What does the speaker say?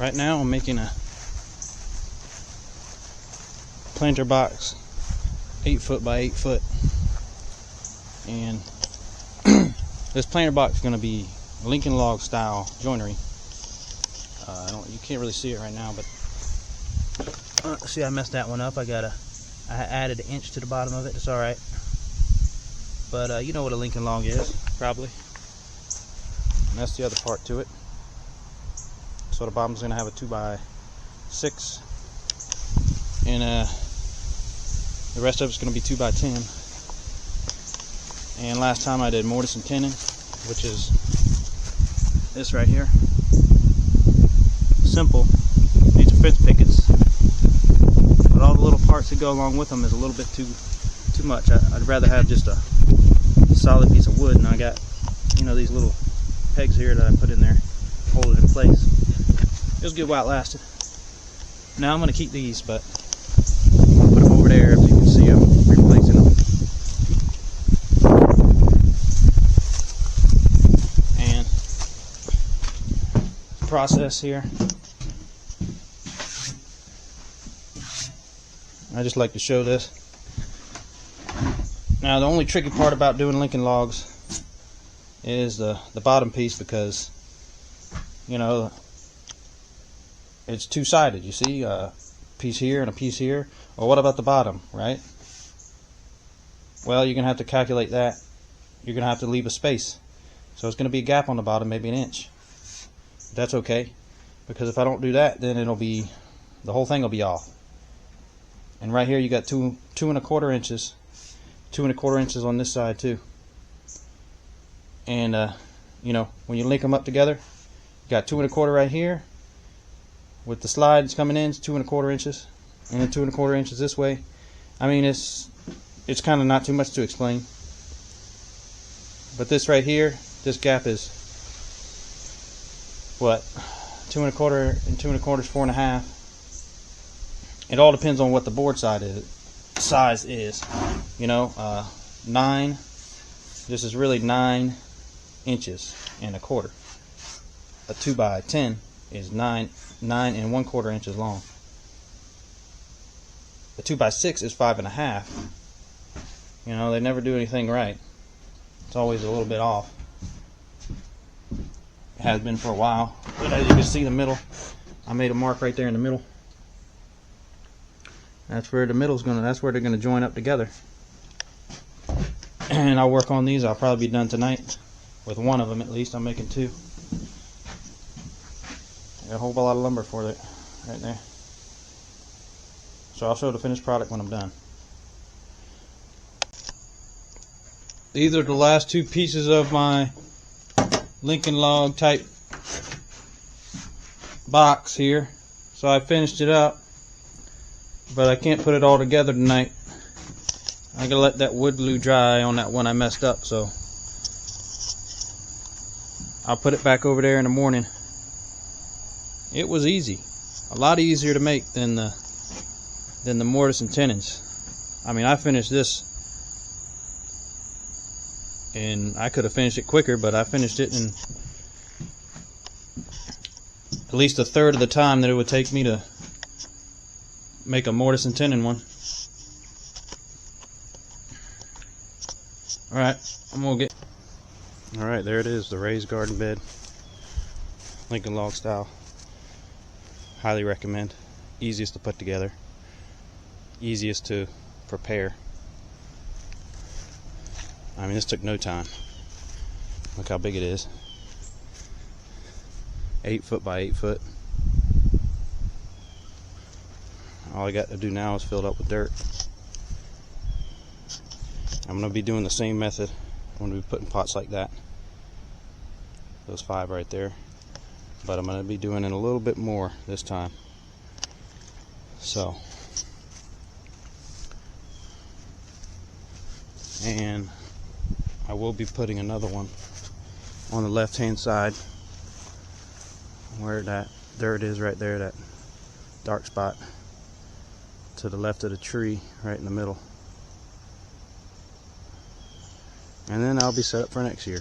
Right now I'm making a planter box 8 foot by 8 foot, and this planter box is going to be Lincoln log style joinery. You can't really see it right now, but see, I messed that one up. I added an inch to the bottom of it. It's all right, but you know what a Lincoln log is, probably. And that's the other part to it. So the bottom's going to have a 2 by 6, and the rest of it's going to be 2 by 10. And last time I did mortise and tenon, which is this right here. Simple, needs fence pickets, but all the little parts that go along with them is a little bit too much. I'd rather have just a solid piece of wood, and I got, you know, these little pegs here that I put in there, hold it in place. It was good while it lasted. Now I'm going to keep these, but I'm going to put them over there. If you can see, I'm replacing them. And process here. I just like to show this. Now the only tricky part about doing Lincoln logs is the bottom piece, because, you know, it's two-sided. You see, a piece here and a piece here. Well, what about the bottom, right? Well, you're gonna have to calculate that. You're gonna have to leave a space, so it's gonna be a gap on the bottom, maybe an inch. That's okay, because if I don't do that, then the whole thing will be off. And right here you got 2 1/4 inches, 2 1/4 inches on this side too. And you know, when you link them up together, you got 2 1/4 right here, with the slides coming in, 2 1/4 inches, and then 2 1/4 inches this way. I mean, it's kind of not too much to explain. But this right here, this gap is what, 2 1/4 and 2 1/4 is 4 1/2. It all depends on what the board size is. You know, 9. This is really 9 inches and 1/4. A 2 by 10 is 9 1/4 inches long. A 2 by 6 is 5 1/2. You know, they never do anything right. It's always a little bit off. It has been for a while. But as you can see, the middle, I made a mark right there in the middle. That's where the middle's gonna. That's where they're gonna join up together. And I'll work on these. I'll probably be done tonight with one of them at least. I'm making 2. Got a whole lot of lumber for it right there. So I'll show the finished product when I'm done. These are the last 2 pieces of my Lincoln log type box here. So I finished it up, but I can't put it all together tonight. I gotta let that wood glue dry on that one I messed up, so I'll put it back over there in the morning. It was easy, a lot easier to make than the mortise and tenons. I mean, I finished this, and I could have finished it quicker, but I finished it in at least a third of the time that it would take me to make a mortise and tenon one. Alright, Alright, there it is, the raised garden bed, Lincoln log style. Highly recommend. Easiest to put together, easiest to prepare. I mean, this took no time. Look how big it is. 8 foot by 8 foot. All I got to do now is fill it up with dirt. I'm going to be doing the same method. I'm going to be putting pots like that. Those 5 right there. But I'm going to be doing it a little bit more this time. So, and I will be putting another one on the left hand side where that dirt is right there, that dark spot to the left of the tree, right in the middle. And then I'll be set up for next year.